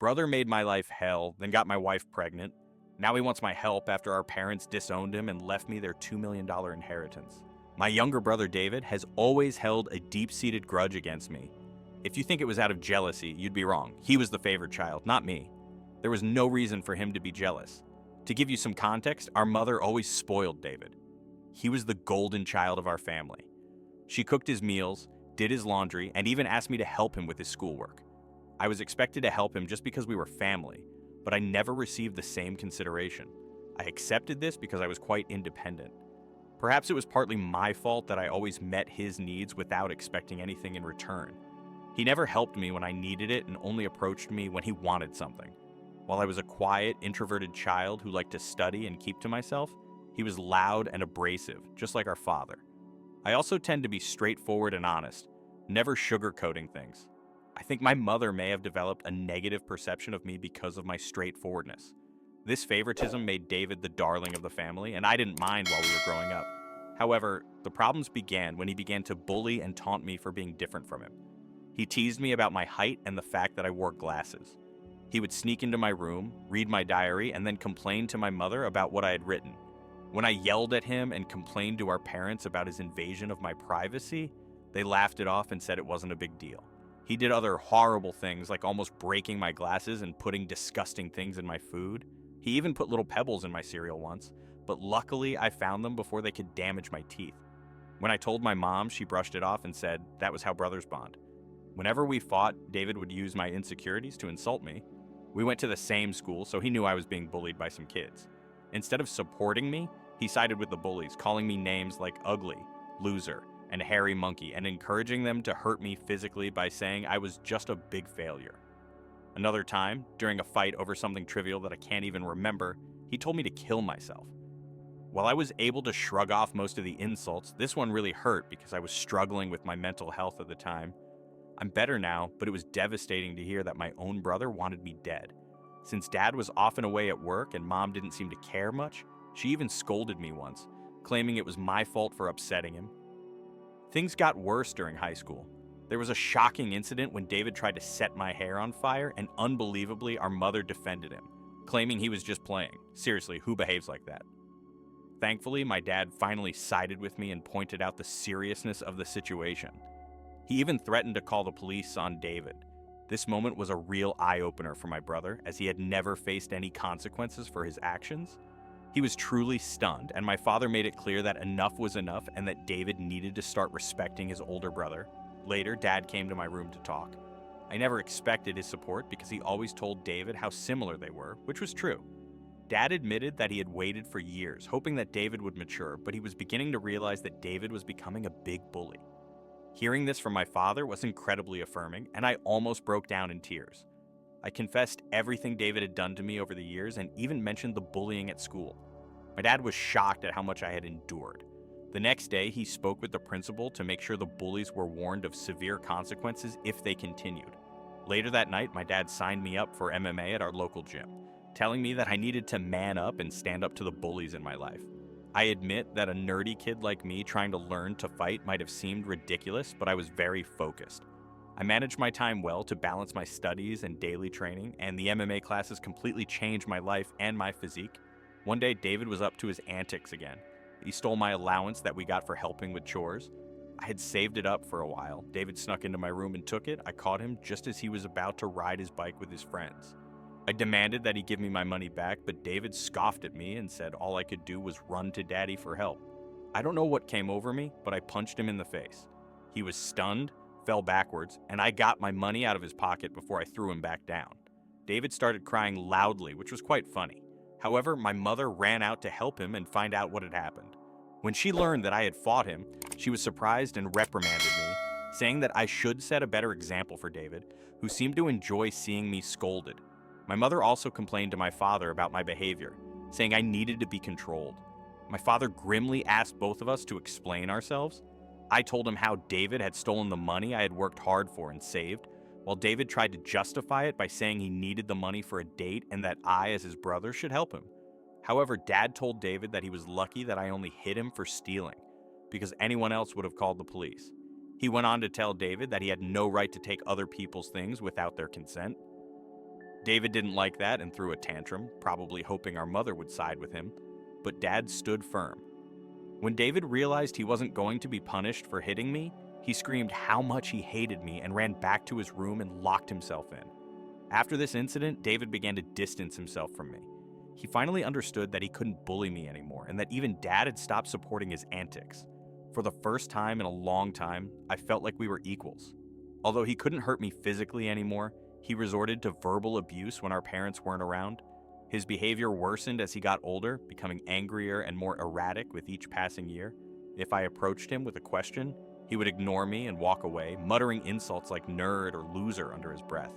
Brother made my life hell, then got my wife pregnant. Now he wants my help after our parents disowned him and left me their $2 million inheritance. My younger brother David has always held a deep-seated grudge against me. If you think it was out of jealousy, you'd be wrong. He was the favored child, not me. There was no reason for him to be jealous. To give you some context, our mother always spoiled David. He was the golden child of our family. She cooked his meals, did his laundry, and even asked me to help him with his schoolwork. I was expected to help him just because we were family, but I never received the same consideration. I accepted this because I was quite independent. Perhaps it was partly my fault that I always met his needs without expecting anything in return. He never helped me when I needed it and only approached me when he wanted something. While I was a quiet, introverted child who liked to study and keep to myself, he was loud and abrasive, just like our father. I also tend to be straightforward and honest, never sugarcoating things. I think my mother may have developed a negative perception of me because of my straightforwardness. This favoritism made David the darling of the family, and I didn't mind while we were growing up. However, the problems began when he began to bully and taunt me for being different from him. He teased me about my height and the fact that I wore glasses. He would sneak into my room, read my diary, and then complain to my mother about what I had written. When I yelled at him and complained to our parents about his invasion of my privacy, they laughed it off and said it wasn't a big deal. He did other horrible things like almost breaking my glasses and putting disgusting things in my food. He even put little pebbles in my cereal once, but luckily I found them before they could damage my teeth. When I told my mom, she brushed it off and said that was how brothers bond. Whenever we fought, David would use my insecurities to insult me. We went to the same school, so he knew I was being bullied by some kids. Instead of supporting me, he sided with the bullies, calling me names like ugly, loser, and hairy monkey, and encouraging them to hurt me physically by saying I was just a big failure. Another time, during a fight over something trivial that I can't even remember, he told me to kill myself. While I was able to shrug off most of the insults, this one really hurt because I was struggling with my mental health at the time. I'm better now, but it was devastating to hear that my own brother wanted me dead. Since Dad was often away at work and Mom didn't seem to care much, she even scolded me once, claiming it was my fault for upsetting him. Things got worse during high school. There was a shocking incident when David tried to set my hair on fire, and unbelievably, our mother defended him, claiming he was just playing. Seriously, who behaves like that? Thankfully, my dad finally sided with me and pointed out the seriousness of the situation. He even threatened to call the police on David. This moment was a real eye-opener for my brother, as he had never faced any consequences for his actions. He was truly stunned, and my father made it clear that enough was enough and that David needed to start respecting his older brother. Later, Dad came to my room to talk. I never expected his support because he always told David how similar they were, which was true. Dad admitted that he had waited for years, hoping that David would mature, but he was beginning to realize that David was becoming a big bully. Hearing this from my father was incredibly affirming, and I almost broke down in tears. I confessed everything David had done to me over the years and even mentioned the bullying at school. My dad was shocked at how much I had endured. The next day, he spoke with the principal to make sure the bullies were warned of severe consequences if they continued. Later that night, my dad signed me up for MMA at our local gym, telling me that I needed to man up and stand up to the bullies in my life. I admit that a nerdy kid like me trying to learn to fight might have seemed ridiculous, but I was very focused. I managed my time well to balance my studies and daily training, and the MMA classes completely changed my life and my physique. One day, David was up to his antics again. He stole my allowance that we got for helping with chores. I had saved it up for a while. David snuck into my room and took it. I caught him just as he was about to ride his bike with his friends. I demanded that he give me my money back, but David scoffed at me and said all I could do was run to Daddy for help. I don't know what came over me, but I punched him in the face. He was stunned, fell backwards, and I got my money out of his pocket before I threw him back down. David started crying loudly, which was quite funny. However, my mother ran out to help him and find out what had happened. When she learned that I had fought him, she was surprised and reprimanded me, saying that I should set a better example for David, who seemed to enjoy seeing me scolded. My mother also complained to my father about my behavior, saying I needed to be controlled. My father grimly asked both of us to explain ourselves. I told him how David had stolen the money I had worked hard for and saved, while David tried to justify it by saying he needed the money for a date and that I, as his brother, should help him. However, Dad told David that he was lucky that I only hit him for stealing, because anyone else would have called the police. He went on to tell David that he had no right to take other people's things without their consent. David didn't like that and threw a tantrum, probably hoping our mother would side with him, but Dad stood firm. When David realized he wasn't going to be punished for hitting me, he screamed how much he hated me and ran back to his room and locked himself in. After this incident, David began to distance himself from me. He finally understood that he couldn't bully me anymore and that even Dad had stopped supporting his antics. For the first time in a long time, I felt like we were equals. Although he couldn't hurt me physically anymore, he resorted to verbal abuse when our parents weren't around. His behavior worsened as he got older, becoming angrier and more erratic with each passing year. If I approached him with a question, he would ignore me and walk away, muttering insults like nerd or loser under his breath.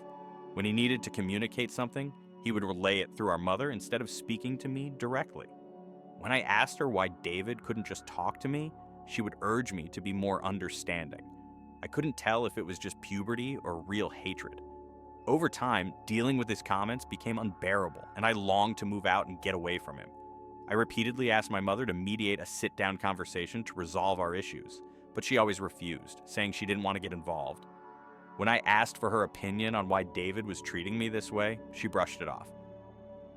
When he needed to communicate something, he would relay it through our mother instead of speaking to me directly. When I asked her why David couldn't just talk to me, she would urge me to be more understanding. I couldn't tell if it was just puberty or real hatred. Over time, dealing with his comments became unbearable, and I longed to move out and get away from him. I repeatedly asked my mother to mediate a sit-down conversation to resolve our issues, but she always refused, saying she didn't want to get involved. When I asked for her opinion on why David was treating me this way, she brushed it off.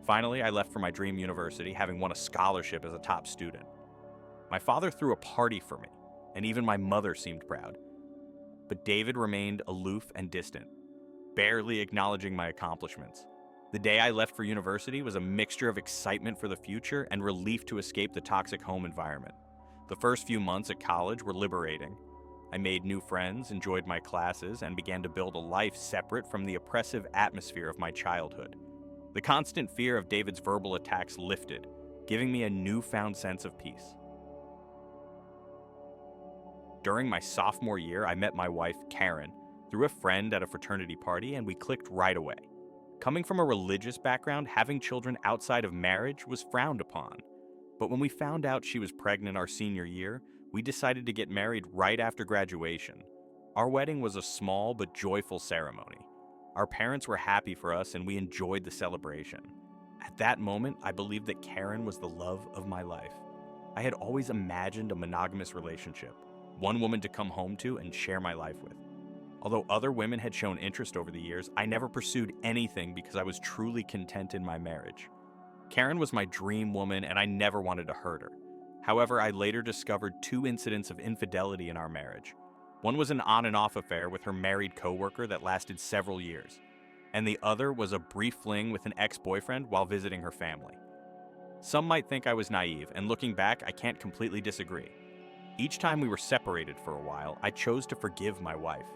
Finally, I left for my dream university, having won a scholarship as a top student. My father threw a party for me, and even my mother seemed proud. But David remained aloof and distant, barely acknowledging my accomplishments. The day I left for university was a mixture of excitement for the future and relief to escape the toxic home environment. The first few months at college were liberating. I made new friends, enjoyed my classes, and began to build a life separate from the oppressive atmosphere of my childhood. The constant fear of David's verbal attacks lifted, giving me a newfound sense of peace. During my sophomore year, I met my wife, Karen, through a friend at a fraternity party, and we clicked right away. Coming from a religious background, having children outside of marriage was frowned upon. But when we found out she was pregnant our senior year, we decided to get married right after graduation. Our wedding was a small but joyful ceremony. Our parents were happy for us and we enjoyed the celebration. At that moment, I believed that Karen was the love of my life. I had always imagined a monogamous relationship, one woman to come home to and share my life with. Although other women had shown interest over the years, I never pursued anything because I was truly content in my marriage. Karen was my dream woman and I never wanted to hurt her. However, I later discovered 2 incidents of infidelity in our marriage. One was an on and off affair with her married coworker that lasted several years, and the other was a brief fling with an ex-boyfriend while visiting her family. Some might think I was naive, and looking back, I can't completely disagree. Each time we were separated for a while, I chose to forgive my wife.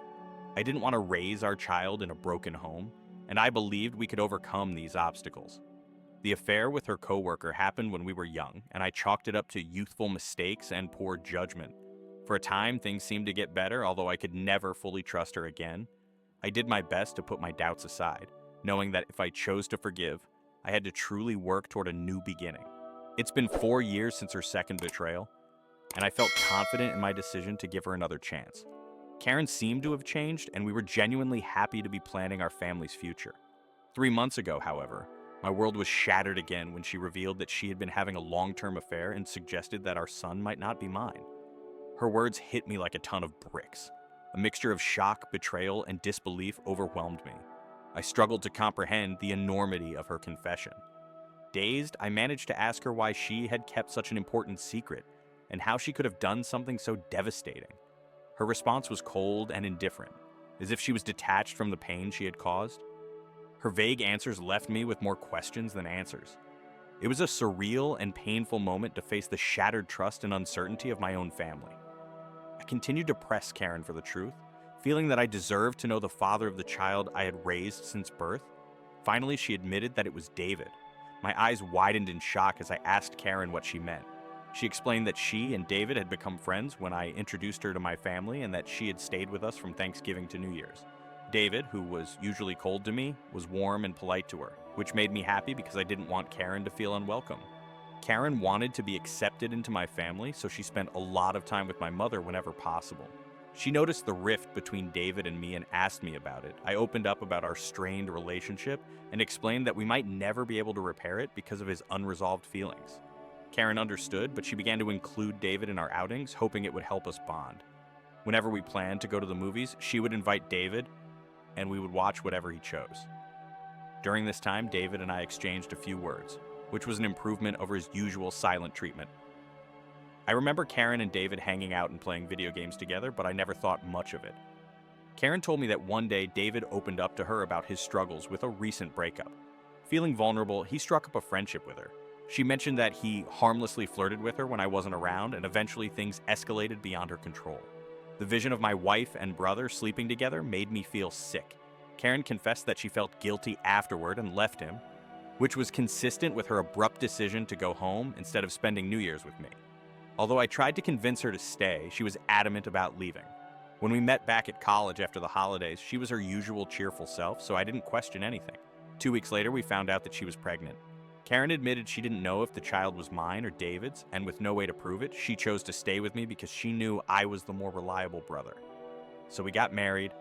I didn't want to raise our child in a broken home, and I believed we could overcome these obstacles. The affair with her coworker happened when we were young, and I chalked it up to youthful mistakes and poor judgment. For a time, things seemed to get better, although I could never fully trust her again. I did my best to put my doubts aside, knowing that if I chose to forgive, I had to truly work toward a new beginning. It's been 4 years since her second betrayal, and I felt confident in my decision to give her another chance. Karen seemed to have changed, and we were genuinely happy to be planning our family's future. 3 months ago, however, my world was shattered again when she revealed that she had been having a long-term affair and suggested that our son might not be mine. Her words hit me like a ton of bricks. A mixture of shock, betrayal, and disbelief overwhelmed me. I struggled to comprehend the enormity of her confession. Dazed, I managed to ask her why she had kept such an important secret and how she could have done something so devastating. Her response was cold and indifferent, as if she was detached from the pain she had caused. Her vague answers left me with more questions than answers. It was a surreal and painful moment to face the shattered trust and uncertainty of my own family. I continued to press Karen for the truth, feeling that I deserved to know the father of the child I had raised since birth. Finally, she admitted that it was David. My eyes widened in shock as I asked Karen what she meant. She explained that she and David had become friends when I introduced her to my family and that she had stayed with us from Thanksgiving to New Year's. David, who was usually cold to me, was warm and polite to her, which made me happy because I didn't want Karen to feel unwelcome. Karen wanted to be accepted into my family, so she spent a lot of time with my mother whenever possible. She noticed the rift between David and me and asked me about it. I opened up about our strained relationship and explained that we might never be able to repair it because of his unresolved feelings. Karen understood, but she began to include David in our outings, hoping it would help us bond. Whenever we planned to go to the movies, she would invite David, and we would watch whatever he chose. During this time, David and I exchanged a few words, which was an improvement over his usual silent treatment. I remember Karen and David hanging out and playing video games together, but I never thought much of it. Karen told me that one day David opened up to her about his struggles with a recent breakup. Feeling vulnerable, he struck up a friendship with her. She mentioned that he harmlessly flirted with her when I wasn't around, and eventually things escalated beyond her control. The vision of my wife and brother sleeping together made me feel sick. Karen confessed that she felt guilty afterward and left him, which was consistent with her abrupt decision to go home instead of spending New Year's with me. Although I tried to convince her to stay, she was adamant about leaving. When we met back at college after the holidays, she was her usual cheerful self, so I didn't question anything. 2 weeks later, we found out that she was pregnant. Karen admitted she didn't know if the child was mine or David's, and with no way to prove it, she chose to stay with me because she knew I was the more reliable brother. So we got married.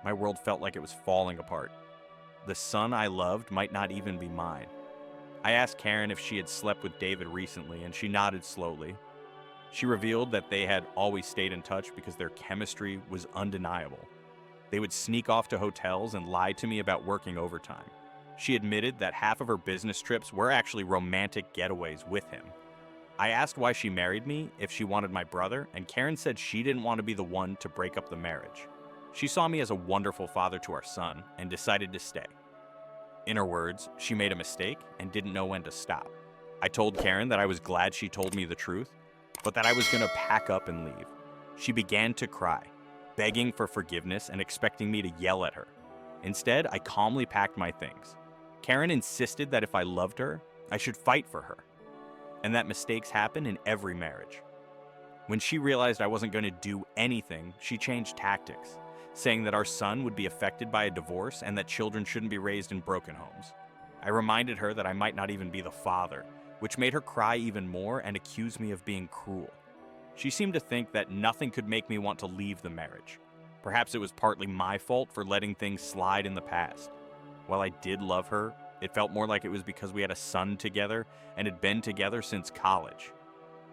My world felt like it was falling apart. The son I loved might not even be mine. I asked Karen if she had slept with David recently, and she nodded slowly. She revealed that they had always stayed in touch because their chemistry was undeniable. They would sneak off to hotels and lie to me about working overtime. She admitted that half of her business trips were actually romantic getaways with him. I asked why she married me, if she wanted my brother, and Karen said she didn't want to be the one to break up the marriage. She saw me as a wonderful father to our son and decided to stay. In her words, she made a mistake and didn't know when to stop. I told Karen that I was glad she told me the truth, but that I was going to pack up and leave. She began to cry, begging for forgiveness and expecting me to yell at her. Instead, I calmly packed my things. Karen insisted that if I loved her, I should fight for her, and that mistakes happen in every marriage. When she realized I wasn't going to do anything, she changed tactics, saying that our son would be affected by a divorce and that children shouldn't be raised in broken homes. I reminded her that I might not even be the father, which made her cry even more and accuse me of being cruel. She seemed to think that nothing could make me want to leave the marriage. Perhaps it was partly my fault for letting things slide in the past. While I did love her, it felt more like it was because we had a son together and had been together since college.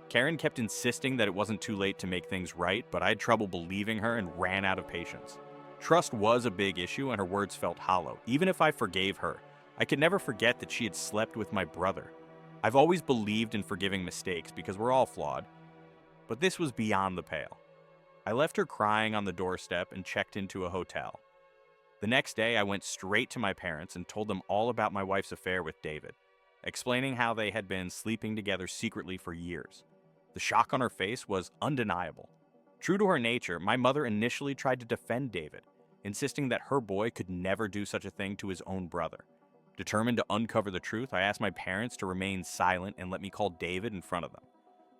Karen kept insisting that it wasn't too late to make things right, but I had trouble believing her and ran out of patience. Trust was a big issue and her words felt hollow. Even if I forgave her, I could never forget that she had slept with my brother. I've always believed in forgiving mistakes because we're all flawed, but this was beyond the pale. I left her crying on the doorstep and checked into a hotel. The next day, I went straight to my parents and told them all about my wife's affair with David, explaining how they had been sleeping together secretly for years. The shock on her face was undeniable. True to her nature, my mother initially tried to defend David, insisting that her boy could never do such a thing to his own brother. Determined to uncover the truth, I asked my parents to remain silent and let me call David in front of them.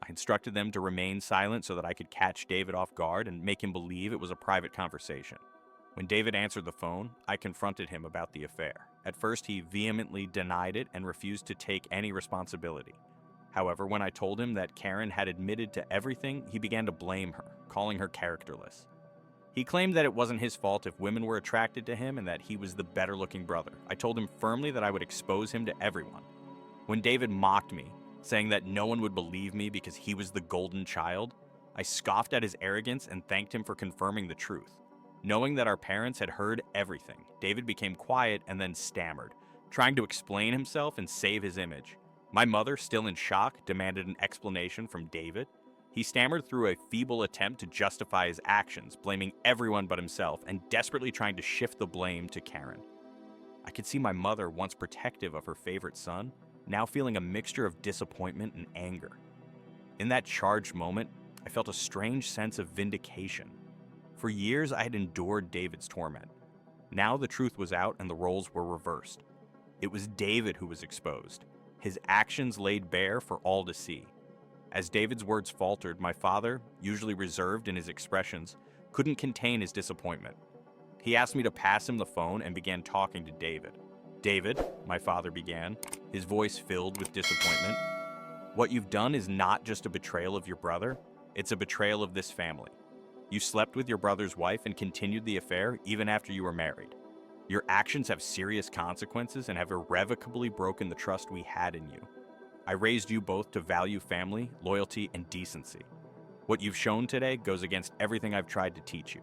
I instructed them to remain silent so that I could catch David off guard and make him believe it was a private conversation. When David answered the phone, I confronted him about the affair. At first, he vehemently denied it and refused to take any responsibility. However, when I told him that Karen had admitted to everything, he began to blame her, calling her characterless. He claimed that it wasn't his fault if women were attracted to him and that he was the better-looking brother. I told him firmly that I would expose him to everyone. When David mocked me, saying that no one would believe me because he was the golden child, I scoffed at his arrogance and thanked him for confirming the truth. Knowing that our parents had heard everything, David became quiet and then stammered, trying to explain himself and save his image. My mother, still in shock, demanded an explanation from David. He stammered through a feeble attempt to justify his actions, blaming everyone but himself and desperately trying to shift the blame to Karen. I could see my mother, once protective of her favorite son, now feeling a mixture of disappointment and anger. In that charged moment, I felt a strange sense of vindication. For years, I had endured David's torment. Now the truth was out and the roles were reversed. It was David who was exposed, his actions laid bare for all to see. As David's words faltered, my father, usually reserved in his expressions, couldn't contain his disappointment. He asked me to pass him the phone and began talking to David. "David," my father began, his voice filled with disappointment, "what you've done is not just a betrayal of your brother, it's a betrayal of this family. You slept with your brother's wife and continued the affair even after you were married. Your actions have serious consequences and have irrevocably broken the trust we had in you. I raised you both to value family, loyalty, and decency. What you've shown today goes against everything I've tried to teach you."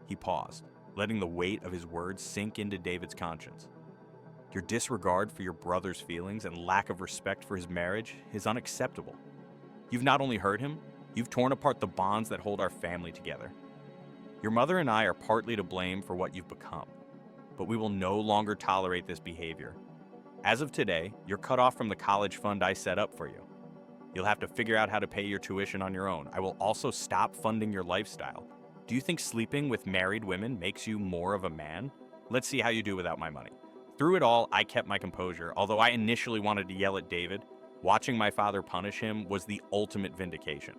He paused, letting the weight of his words sink into David's conscience. Your disregard for your brother's feelings and lack of respect for his marriage is unacceptable. You've not only hurt him, you've torn apart the bonds that hold our family together. Your mother and I are partly to blame for what you've become, but we will no longer tolerate this behavior. As of today, you're cut off from the college fund I set up for you. You'll have to figure out how to pay your tuition on your own. I will also stop funding your lifestyle. Do you think sleeping with married women makes you more of a man? Let's see how you do without my money. Through it all, I kept my composure. Although I initially wanted to yell at David, watching my father punish him was the ultimate vindication.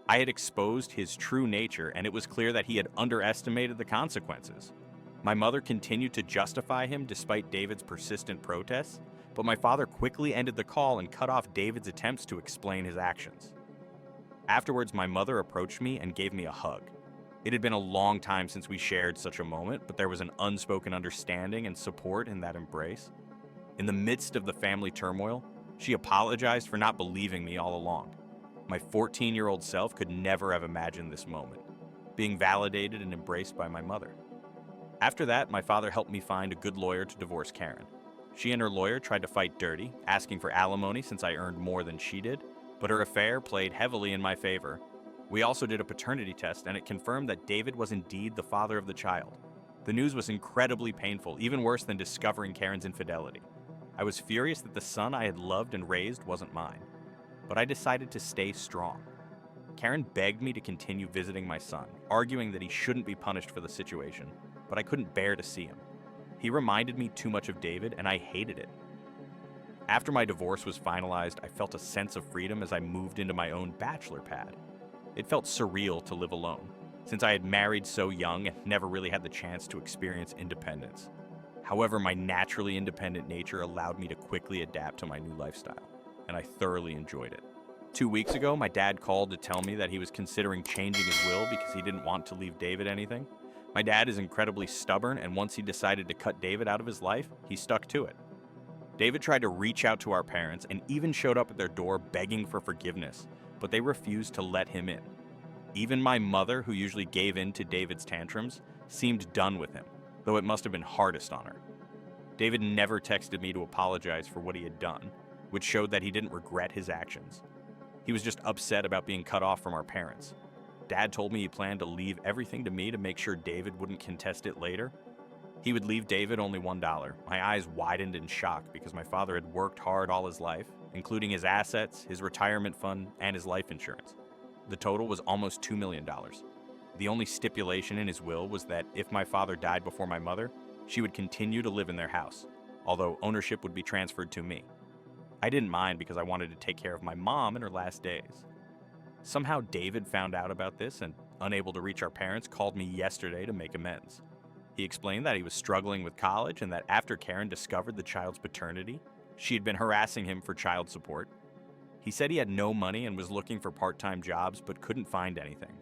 I had exposed his true nature, and it was clear that he had underestimated the consequences. My mother continued to justify him despite David's persistent protests, but my father quickly ended the call and cut off David's attempts to explain his actions. Afterwards, my mother approached me and gave me a hug. It had been a long time since we shared such a moment, but there was an unspoken understanding and support in that embrace. In the midst of the family turmoil, she apologized for not believing me all along. My 14-year-old self could never have imagined this moment, being validated and embraced by my mother. After that, my father helped me find a good lawyer to divorce Karen. She and her lawyer tried to fight dirty, asking for alimony since I earned more than she did, but her affair played heavily in my favor. We also did a paternity test, and it confirmed that David was indeed the father of the child. The news was incredibly painful, even worse than discovering Karen's infidelity. I was furious that the son I had loved and raised wasn't mine, but I decided to stay strong. Karen begged me to continue visiting my son, arguing that he shouldn't be punished for the situation, but I couldn't bear to see him. He reminded me too much of David, and I hated it. After my divorce was finalized, I felt a sense of freedom as I moved into my own bachelor pad. It felt surreal to live alone, since I had married so young and never really had the chance to experience independence. However, my naturally independent nature allowed me to quickly adapt to my new lifestyle, and I thoroughly enjoyed it. 2 weeks ago, my dad called to tell me that he was considering changing his will because he didn't want to leave David anything. My dad is incredibly stubborn, and once he decided to cut David out of his life, he stuck to it. David tried to reach out to our parents and even showed up at their door begging for forgiveness, but they refused to let him in. Even my mother, who usually gave in to David's tantrums, seemed done with him, though it must have been hardest on her. David never texted me to apologize for what he had done, which showed that he didn't regret his actions. He was just upset about being cut off from our parents. Dad told me he planned to leave everything to me to make sure David wouldn't contest it later. He would leave David only $1. My eyes widened in shock because my father had worked hard all his life, including his assets, his retirement fund, and his life insurance. The total was almost $2 million. The only stipulation in his will was that if my father died before my mother, she would continue to live in their house, although ownership would be transferred to me. I didn't mind because I wanted to take care of my mom in her last days. Somehow David found out about this and, unable to reach our parents, called me yesterday to make amends. He explained that he was struggling with college and that after Karen discovered the child's paternity, she had been harassing him for child support. He said he had no money and was looking for part-time jobs but couldn't find anything.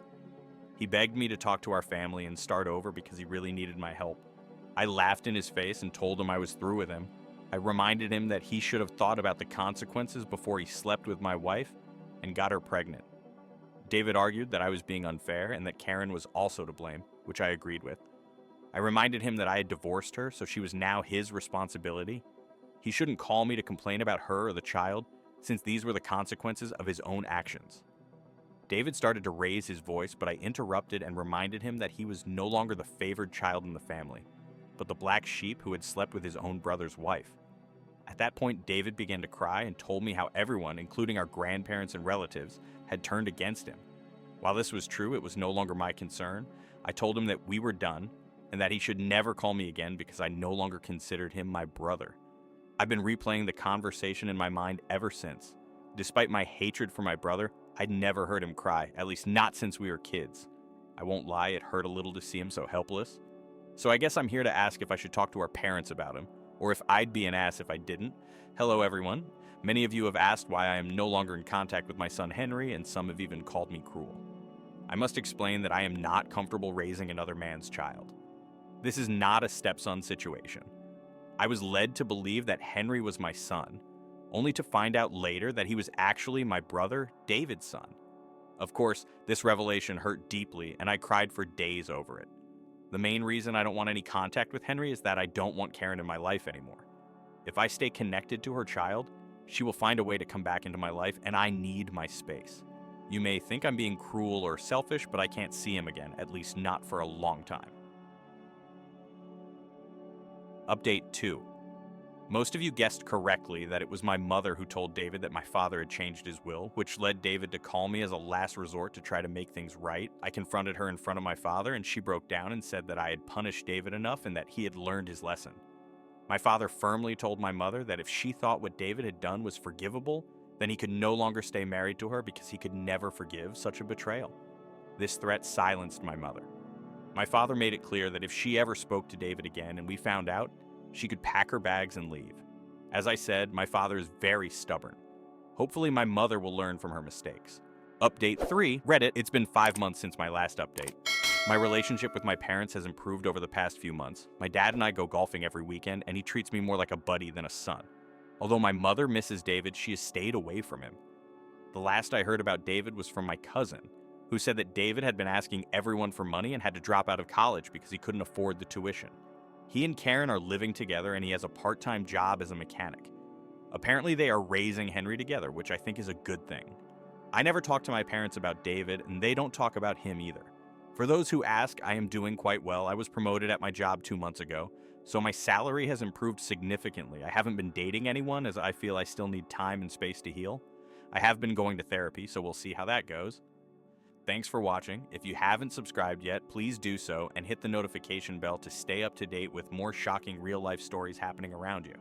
He begged me to talk to our family and start over because he really needed my help. I laughed in his face and told him I was through with him. I reminded him that he should have thought about the consequences before he slept with my wife and got her pregnant. David argued that I was being unfair and that Karen was also to blame, which I agreed with. I reminded him that I had divorced her, so she was now his responsibility. He shouldn't call me to complain about her or the child, since these were the consequences of his own actions. David started to raise his voice, but I interrupted and reminded him that he was no longer the favored child in the family, but the black sheep who had slept with his own brother's wife. At that point, David began to cry and told me how everyone, including our grandparents and relatives, had turned against him. While this was true, it was no longer my concern. I told him that we were done and that he should never call me again because I no longer considered him my brother. I've been replaying the conversation in my mind ever since. Despite my hatred for my brother, I'd never heard him cry, at least not since we were kids. I won't lie, it hurt a little to see him so helpless. So I guess I'm here to ask if I should talk to our parents about him, or if I'd be an ass if I didn't. Hello everyone. Many of you have asked why I am no longer in contact with my son Henry, and some have even called me cruel. I must explain that I am not comfortable raising another man's child. This is not a stepson situation. I was led to believe that Henry was my son, only to find out later that he was actually my brother David's son. Of course, this revelation hurt deeply, and I cried for days over it. The main reason I don't want any contact with Henry is that I don't want Karen in my life anymore. If I stay connected to her child, she will find a way to come back into my life, and I need my space. You may think I'm being cruel or selfish, but I can't see him again, at least not for a long time. Update 2. Most of you guessed correctly that it was my mother who told David that my father had changed his will, which led David to call me as a last resort to try to make things right. I confronted her in front of my father, and she broke down and said that I had punished David enough and that he had learned his lesson. My father firmly told my mother that if she thought what David had done was forgivable, then he could no longer stay married to her because he could never forgive such a betrayal. This threat silenced my mother. My father made it clear that if she ever spoke to David again and we found out, she could pack her bags and leave. As I said, my father is very stubborn. Hopefully my mother will learn from her mistakes. Update 3, Reddit. It's been 5 months since my last update. My relationship with my parents has improved over the past few months. My dad and I go golfing every weekend, and he treats me more like a buddy than a son. Although my mother misses David, she has stayed away from him. The last I heard about David was from my cousin, who said that David had been asking everyone for money and had to drop out of college because he couldn't afford the tuition. He and Karen are living together, and he has a part-time job as a mechanic. Apparently they are raising Henry together, which I think is a good thing. I never talked to my parents about David, and they don't talk about him either. For those who ask, I am doing quite well. I was promoted at my job 2 months ago, so my salary has improved significantly. I haven't been dating anyone as I feel I still need time and space to heal. I have been going to therapy, so we'll see how that goes. Thanks for watching. If you haven't subscribed yet, please do so and hit the notification bell to stay up to date with more shocking real-life stories happening around you.